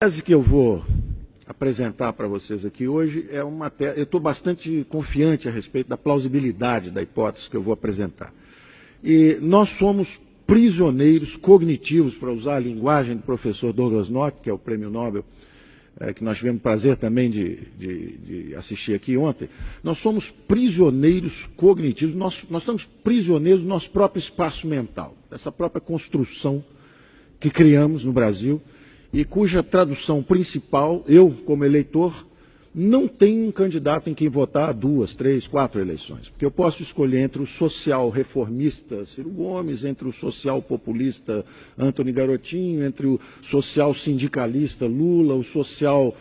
A tese que eu vou apresentar para vocês aqui hoje é uma tese. Eu estou bastante confiante a respeito da plausibilidade da hipótese que eu vou apresentar. E nós somos prisioneiros cognitivos, para usar a linguagem do professor Douglas North, que é o prêmio Nobel, que nós tivemos o prazer também de assistir aqui ontem. Nós somos prisioneiros cognitivos, nós estamos prisioneiros do nosso próprio espaço mental, dessa própria construção que criamos no Brasil, e cuja tradução principal, eu, como eleitor, não tenho um candidato em quem votar 2, 3, 4 eleições. Porque eu posso escolher entre o social reformista Ciro Gomes, entre o social populista Antony Garotinho, entre o social sindicalista Lula, o social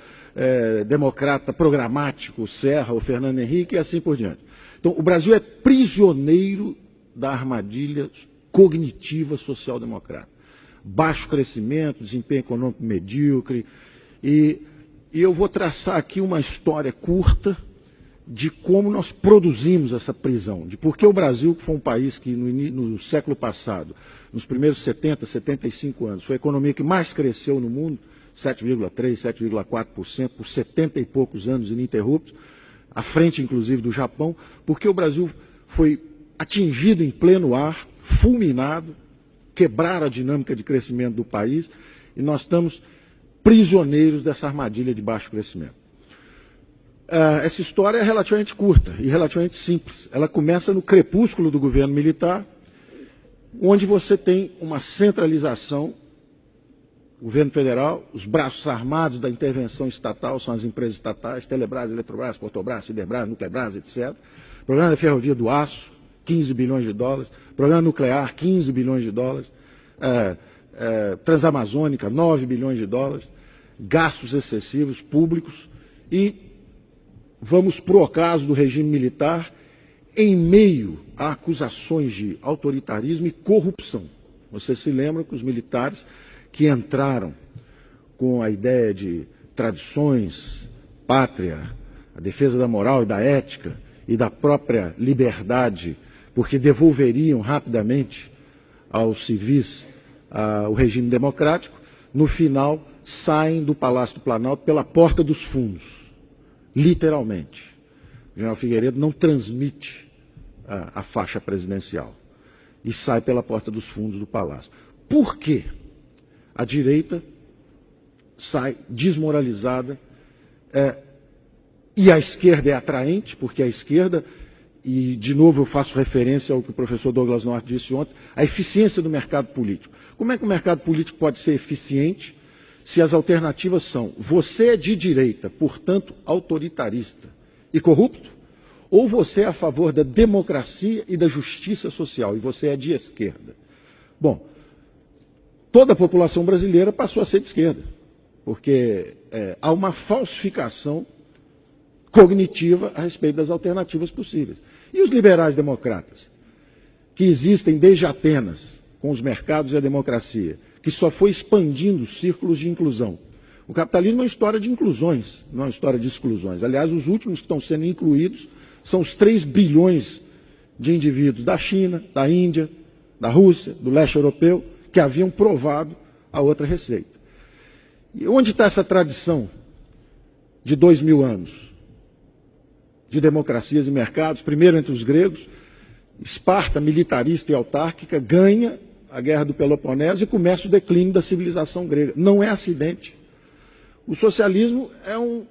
democrata programático Serra ou Fernando Henrique e assim por diante. Então, o Brasil é prisioneiro da armadilha cognitiva social-democrata. Baixo crescimento, desempenho econômico medíocre, e eu vou traçar aqui uma história curta de como nós produzimos essa prisão, de por que o Brasil, que foi um país que no século passado, nos primeiros 70, 75 anos, foi a economia que mais cresceu no mundo, 7,3%, 7,4%, por 70 e poucos anos ininterruptos, à frente inclusive do Japão, porque o Brasil foi atingido em pleno ar, fulminado, quebrar a dinâmica de crescimento do país, e nós estamos prisioneiros dessa armadilha de baixo crescimento. Essa história é relativamente curta e relativamente simples. Ela começa no crepúsculo do governo militar, onde você tem uma centralização, governo federal, os braços armados da intervenção estatal são as empresas estatais, Telebrás, Eletrobras, Portobras, Siderbras, Nuclebras, etc. Programa da Ferrovia do Aço, 15 bilhões de dólares, programa nuclear, 15 bilhões de dólares, Transamazônica, 9 bilhões de dólares, gastos excessivos públicos, e vamos para o ocaso do regime militar em meio a acusações de autoritarismo e corrupção. Você se lembra que os militares que entraram com a ideia de tradições, pátria, a defesa da moral e da ética e da própria liberdade, porque devolveriam rapidamente aos civis o regime democrático, no final saem do Palácio do Planalto pela porta dos fundos, literalmente. O general Figueiredo não transmite a faixa presidencial e sai pela porta dos fundos do Palácio. Por quê? A direita sai desmoralizada e a esquerda é atraente, porque a esquerda, e de novo eu faço referência ao que o professor Douglas North disse ontem, a eficiência do mercado político. Como é que o mercado político pode ser eficiente se as alternativas são: você é de direita, portanto autoritarista e corrupto, ou você é a favor da democracia e da justiça social e você é de esquerda? Bom, toda a população brasileira passou a ser de esquerda, porque há uma falsificação cognitiva a respeito das alternativas possíveis. E os liberais democratas, que existem desde Atenas, com os mercados e a democracia, que só foi expandindo os círculos de inclusão. O capitalismo é uma história de inclusões, não é uma história de exclusões. Aliás, os últimos que estão sendo incluídos são os 3 bilhões de indivíduos da China, da Índia, da Rússia, do leste europeu, que haviam provado a outra receita. E onde está essa tradição de 2000 anos? De democracias e mercados, primeiro entre os gregos, Esparta, militarista e autárquica, ganha a Guerra do Peloponeso e começa o declínio da civilização grega. Não é acidente. O socialismo é um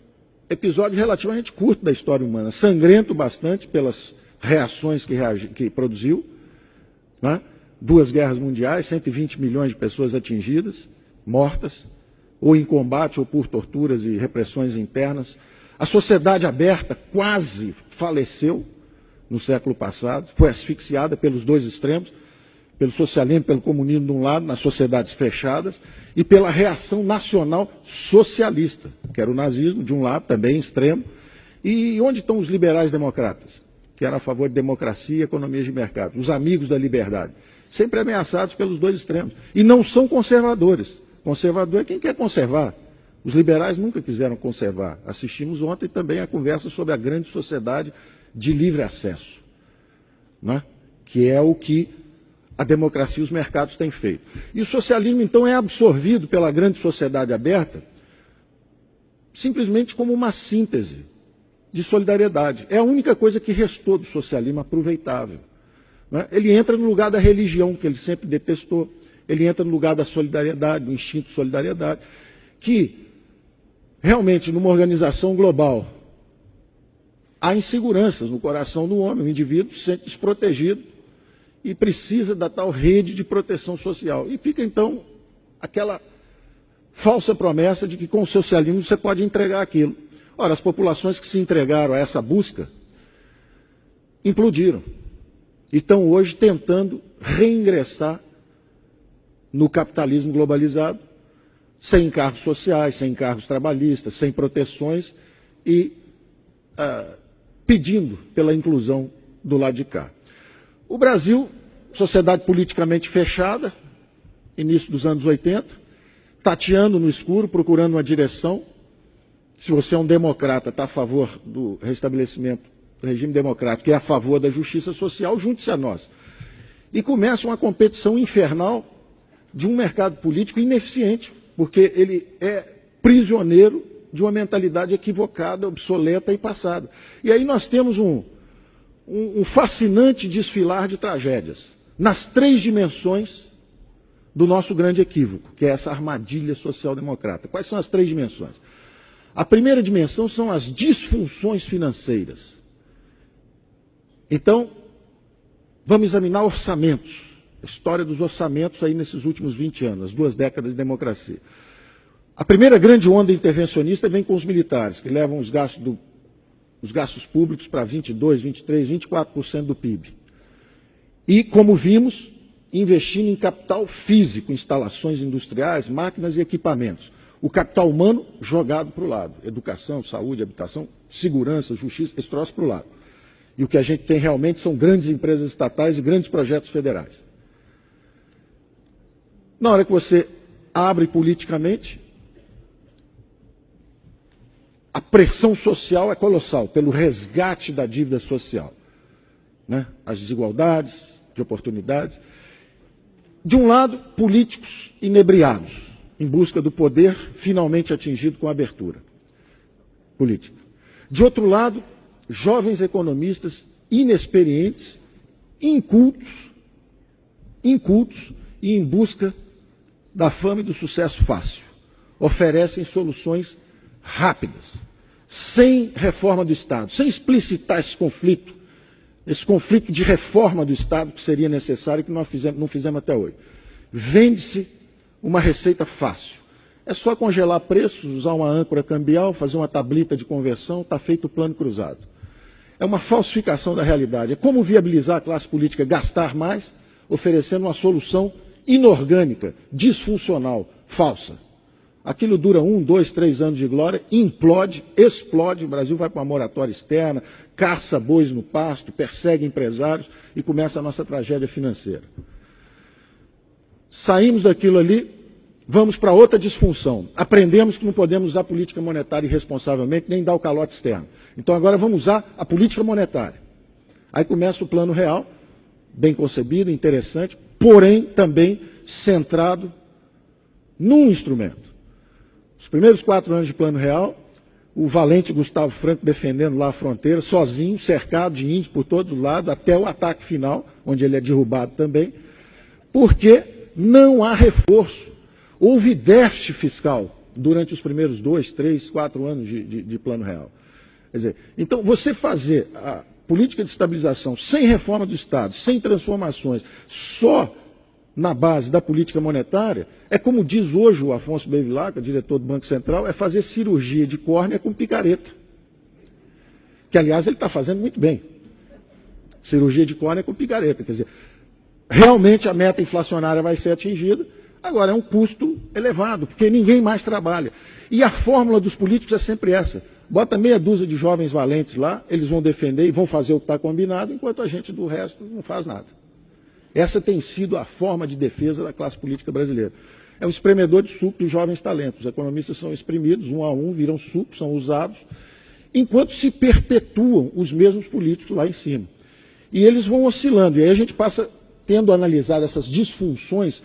episódio relativamente curto da história humana, sangrento bastante pelas reações que produziu, né? 2 guerras mundiais, 120 milhões de pessoas atingidas, mortas, ou em combate, ou por torturas e repressões internas. A sociedade aberta quase faleceu no século passado, foi asfixiada pelos dois extremos, pelo socialismo, pelo comunismo de um lado, nas sociedades fechadas, e pela reação nacional socialista, que era o nazismo, de um lado, também extremo. E onde estão os liberais democratas, que eram a favor de democracia e economia de mercado? Os amigos da liberdade, sempre ameaçados pelos dois extremos. E não são conservadores. Conservador é quem quer conservar. Os liberais nunca quiseram conservar. Assistimos ontem também a conversa sobre a grande sociedade de livre acesso, né? Que é o que a democracia e os mercados têm feito. E o socialismo, então, é absorvido pela grande sociedade aberta simplesmente como uma síntese de solidariedade. É a única coisa que restou do socialismo aproveitável. Né? Ele entra no lugar da religião, que ele sempre detestou, ele entra no lugar da solidariedade, do instinto de solidariedade, que realmente numa organização global há inseguranças no coração do homem, o indivíduo se sente desprotegido e precisa da tal rede de proteção social. E fica então aquela falsa promessa de que com o socialismo você pode entregar aquilo. Ora, as populações que se entregaram a essa busca implodiram e estão hoje tentando reingressar no capitalismo globalizado, sem encargos sociais, sem encargos trabalhistas, sem proteções e pedindo pela inclusão do lado de cá. O Brasil, sociedade politicamente fechada, início dos anos 80, tateando no escuro, procurando uma direção. Se você é um democrata, está a favor do restabelecimento do regime democrático e é a favor da justiça social, junte-se a nós. E começa uma competição infernal de um mercado político ineficiente, porque ele é prisioneiro de uma mentalidade equivocada, obsoleta e passada. E aí nós temos um fascinante desfilar de tragédias, nas 3 dimensões do nosso grande equívoco, que é essa armadilha social-democrata. Quais são as 3 dimensões? A primeira dimensão são as disfunções financeiras. Então, vamos examinar orçamentos, a história dos orçamentos aí nesses últimos 20 anos, as 2 décadas de democracia. A primeira grande onda intervencionista vem com os militares, que levam os gastos públicos para 22%, 23%, 24% do PIB. E, como vimos, investindo em capital físico, instalações industriais, máquinas e equipamentos. O capital humano jogado para o lado. Educação, saúde, habitação, segurança, justiça, esse troço para o lado. E o que a gente tem realmente são grandes empresas estatais e grandes projetos federais. Na hora que você abre politicamente, a pressão social é colossal pelo resgate da dívida social, né? As desigualdades de oportunidades. De um lado, políticos inebriados, em busca do poder finalmente atingido com a abertura política. De outro lado, jovens economistas inexperientes, incultos e em busca da fama e do sucesso fácil. Oferecem soluções rápidas, sem reforma do Estado, sem explicitar esse conflito de reforma do Estado que seria necessário e que nós não fizemos até hoje. Vende-se uma receita fácil. É só congelar preços, usar uma âncora cambial, fazer uma tablita de conversão, está feito o plano cruzado. É uma falsificação da realidade. É como viabilizar a classe política gastar mais, oferecendo uma solução inorgânica, disfuncional, falsa. Aquilo dura 1, 2, 3 anos de glória, implode, explode, o Brasil vai para uma moratória externa, caça bois no pasto, persegue empresários e começa a nossa tragédia financeira. Saímos daquilo ali, vamos para outra disfunção. Aprendemos que não podemos usar política monetária irresponsavelmente, nem dar o calote externo. Então agora vamos usar a política monetária. Aí começa o plano real, bem concebido, interessante, porém também centrado num instrumento. Os primeiros 4 anos de plano real, o valente Gustavo Franco defendendo lá a fronteira, sozinho, cercado de índios por todos os lados, até o ataque final, onde ele é derrubado também, porque não há reforço. Houve déficit fiscal durante os primeiros 2, 3, 4 anos de plano real. Quer dizer, então, você fazer a política de estabilização sem reforma do Estado, sem transformações, só na base da política monetária, é como diz hoje o Afonso Bevilacqua, diretor do Banco Central, é fazer cirurgia de córnea com picareta. Que, aliás, ele está fazendo muito bem. Cirurgia de córnea com picareta. Quer dizer, realmente a meta inflacionária vai ser atingida, agora é um custo elevado, porque ninguém mais trabalha. E a fórmula dos políticos é sempre essa. Bota meia dúzia de jovens valentes lá, eles vão defender e vão fazer o que está combinado, enquanto a gente do resto não faz nada. Essa tem sido a forma de defesa da classe política brasileira. É um espremedor de suco de jovens talentos. Os economistas são exprimidos, um a um, viram suco, são usados, enquanto se perpetuam os mesmos políticos lá em cima. E eles vão oscilando. E aí a gente passa tendo analisado essas disfunções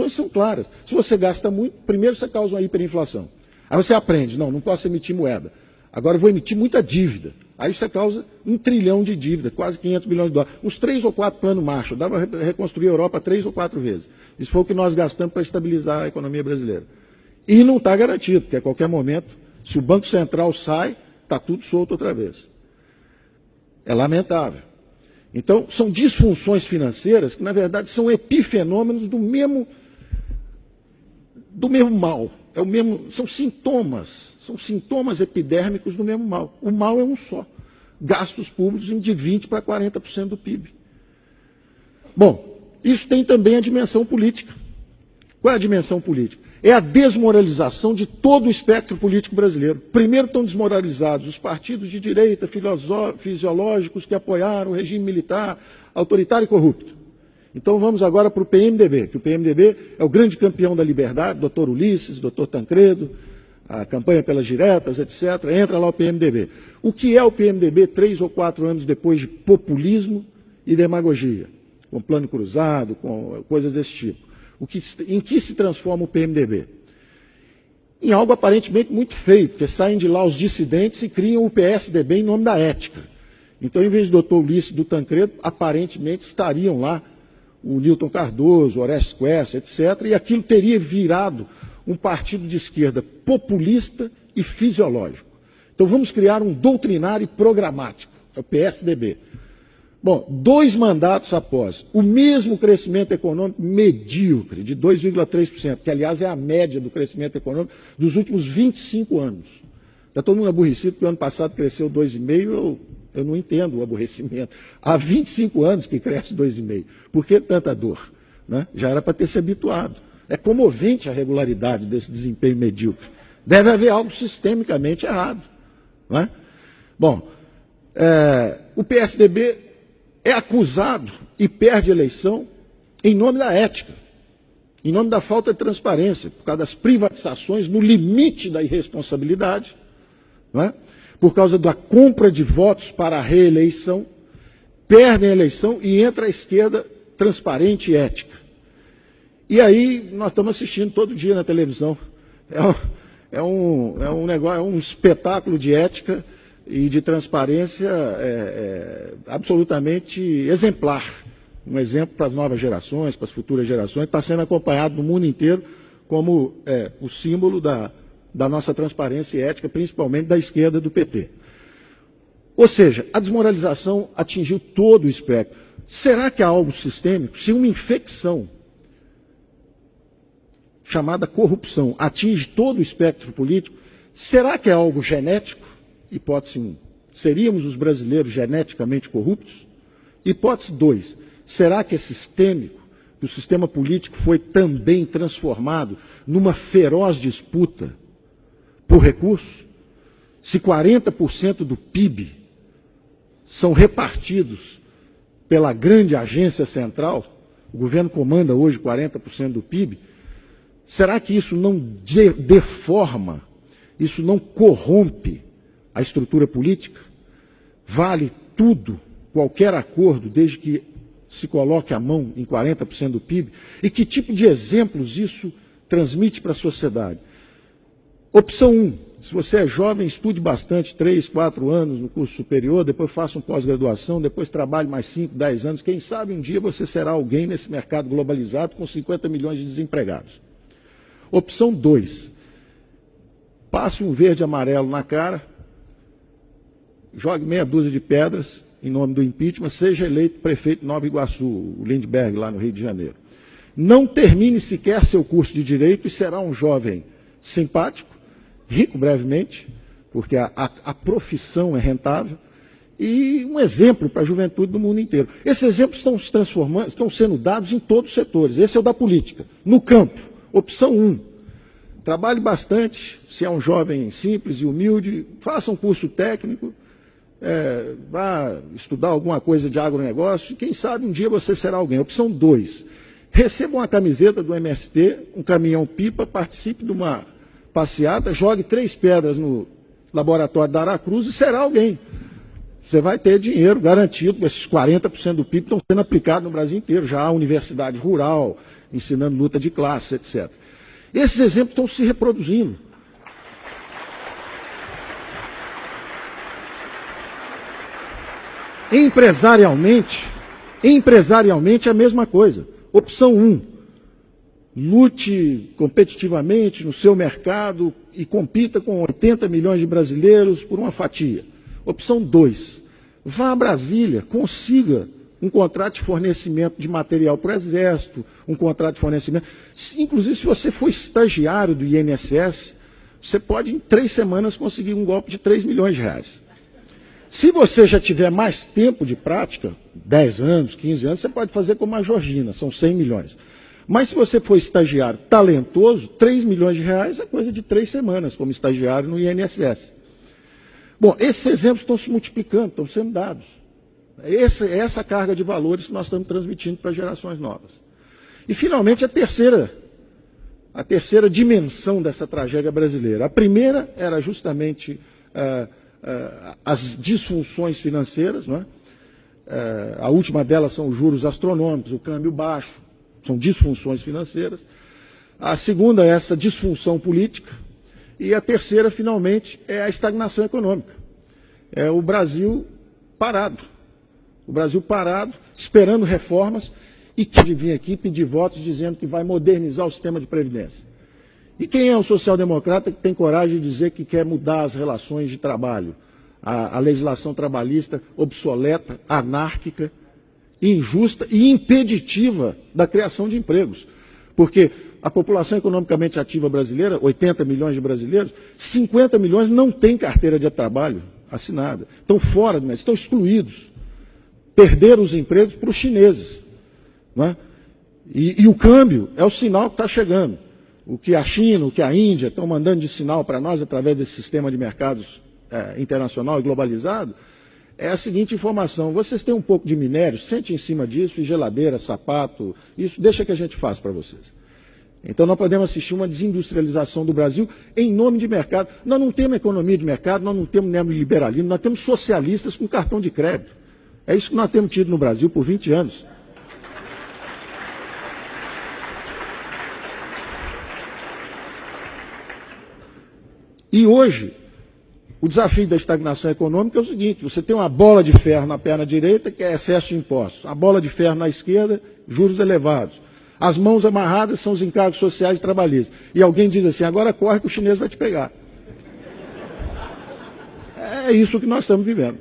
são claras. Se você gasta muito, primeiro você causa uma hiperinflação. Aí você aprende, não posso emitir moeda. Agora eu vou emitir muita dívida. Aí você causa 1 trilhão de dívida, quase 500 bilhões de dólares. Uns 3 ou 4 planos Marshall. Dava para reconstruir a Europa 3 ou 4 vezes. Isso foi o que nós gastamos para estabilizar a economia brasileira. E não está garantido, porque a qualquer momento, se o Banco Central sai, está tudo solto outra vez. É lamentável. Então, são disfunções financeiras que, na verdade, são epifenômenos do mesmo mal. São sintomas epidérmicos do mesmo mal. O mal é um só. Gastos públicos de 20% para 40% do PIB. Bom, isso tem também a dimensão política. Qual é a dimensão política? É a desmoralização de todo o espectro político brasileiro. Primeiro estão desmoralizados os partidos de direita fisiológicos que apoiaram o regime militar autoritário e corrupto. Então vamos agora para o PMDB, que o PMDB é o grande campeão da liberdade, doutor Ulisses, doutor Tancredo, a campanha pelas diretas, etc. Entra lá o PMDB. O que é o PMDB 3 ou 4 anos depois de populismo e demagogia? Com plano cruzado, com coisas desse tipo. Em que se transforma o PMDB? Em algo aparentemente muito feio, porque saem de lá os dissidentes e criam o PSDB em nome da ética. Então, em vez do doutor Ulisses e do Tancredo, aparentemente estariam lá o Newton Cardoso, Orestes Quercia, etc., e aquilo teria virado um partido de esquerda populista e fisiológico. Então vamos criar um doutrinário e programático, é o PSDB. Bom, 2 mandatos após, o mesmo crescimento econômico medíocre, de 2,3%, que aliás é a média do crescimento econômico dos últimos 25 anos. Está todo mundo aborrecido, porque o ano passado cresceu 2,5%, eu não entendo o aborrecimento. Há 25 anos que cresce 2,5%. Por que tanta dor? Né? Já era para ter se habituado. É comovente a regularidade desse desempenho medíocre. Deve haver algo sistemicamente errado. Não é? Bom, o PSDB é acusado e perde eleição em nome da ética, em nome da falta de transparência, por causa das privatizações no limite da irresponsabilidade, não é? Por causa da compra de votos para a reeleição, perdem a eleição e entra a esquerda transparente e ética. E aí nós estamos assistindo todo dia na televisão. É um espetáculo de ética e de transparência absolutamente exemplar. Um exemplo para as novas gerações, para as futuras gerações, está sendo acompanhado no mundo inteiro como o símbolo da nossa transparência e ética, principalmente da esquerda do PT. Ou seja, a desmoralização atingiu todo o espectro. Será que há algo sistêmico? Se uma infecção chamada corrupção atinge todo o espectro político, será que é algo genético? Hipótese 1. Seríamos os brasileiros geneticamente corruptos? Hipótese 2. Será que é sistêmico? Que o sistema político foi também transformado numa feroz disputa por recursos? Se 40% do PIB são repartidos pela grande agência central, o governo comanda hoje 40% do PIB, será que isso não deforma, isso não corrompe a estrutura política? Vale tudo, qualquer acordo, desde que se coloque a mão em 40% do PIB? E que tipo de exemplos isso transmite para a sociedade? Opção 1, se você é jovem, estude bastante, 3, 4 anos no curso superior, depois faça uma pós-graduação, depois trabalhe mais 5, 10 anos, quem sabe um dia você será alguém nesse mercado globalizado com 50 milhões de desempregados. Opção 2, passe um verde e amarelo na cara, jogue meia dúzia de pedras em nome do impeachment, seja eleito prefeito de Nova Iguaçu, o Lindbergh, lá no Rio de Janeiro. Não termine sequer seu curso de Direito e será um jovem simpático, rico brevemente, porque a profissão é rentável, e um exemplo para a juventude do mundo inteiro. Esses exemplos estão se transformando, estão sendo dados em todos os setores. Esse é o da política. No campo, opção 1, trabalhe bastante, se é um jovem simples e humilde, faça um curso técnico, vá estudar alguma coisa de agronegócio, e quem sabe um dia você será alguém. Opção 2, receba uma camiseta do MST, um caminhão-pipa, participe de uma passeata, jogue 3 pedras no laboratório da Aracruz e será alguém. Você vai ter dinheiro garantido, esses 40% do PIB estão sendo aplicados no Brasil inteiro, já há universidade rural, ensinando luta de classe, etc. Esses exemplos estão se reproduzindo. Empresarialmente é a mesma coisa. Opção 1, lute competitivamente no seu mercado e compita com 80 milhões de brasileiros por uma fatia. Opção 2, vá a Brasília, consiga um contrato de fornecimento de material para o Exército, um contrato de fornecimento. Inclusive, se você for estagiário do INSS, você pode, em 3 semanas, conseguir um golpe de 3 milhões de reais. Se você já tiver mais tempo de prática, 10 anos, 15 anos, você pode fazer como a Georgina, são 100 milhões. Mas se você for estagiário talentoso, 3 milhões de reais é coisa de 3 semanas, como estagiário no INSS. Bom, esses exemplos estão se multiplicando, estão sendo dados. Essa carga de valores que nós estamos transmitindo para gerações novas. E, finalmente, a terceira dimensão dessa tragédia brasileira. A primeira era justamente as disfunções financeiras, não é? A última delas são os juros astronômicos, o câmbio baixo, são disfunções financeiras. A segunda é essa disfunção política. E a terceira, finalmente, é a estagnação econômica. É o Brasil parado. O Brasil parado, esperando reformas, e que vir aqui pedir votos dizendo que vai modernizar o sistema de previdência. E quem é o social-democrata que tem coragem de dizer que quer mudar as relações de trabalho? A legislação trabalhista obsoleta, anárquica, injusta e impeditiva da criação de empregos. Porque a população economicamente ativa brasileira, 80 milhões de brasileiros, 50 milhões não têm carteira de trabalho assinada. Estão fora do mercado, estão excluídos. Perderam os empregos para os chineses. Não é? E o câmbio é o sinal que está chegando. O que a China, o que a Índia estão mandando de sinal para nós através desse sistema de mercados internacional e globalizado, é a seguinte informação: vocês têm um pouco de minério, sente em cima disso, e geladeira, sapato, isso deixa que a gente faça para vocês. Então nós podemos assistir uma desindustrialização do Brasil em nome de mercado. Nós não temos economia de mercado, nós não temos neoliberalismo, nós temos socialistas com cartão de crédito. É isso que nós temos tido no Brasil por 20 anos. E hoje, o desafio da estagnação econômica é o seguinte: você tem uma bola de ferro na perna direita, que é excesso de impostos, a bola de ferro na esquerda, juros elevados. As mãos amarradas são os encargos sociais e trabalhistas. E alguém diz assim: agora corre que o chinês vai te pegar. É isso que nós estamos vivendo.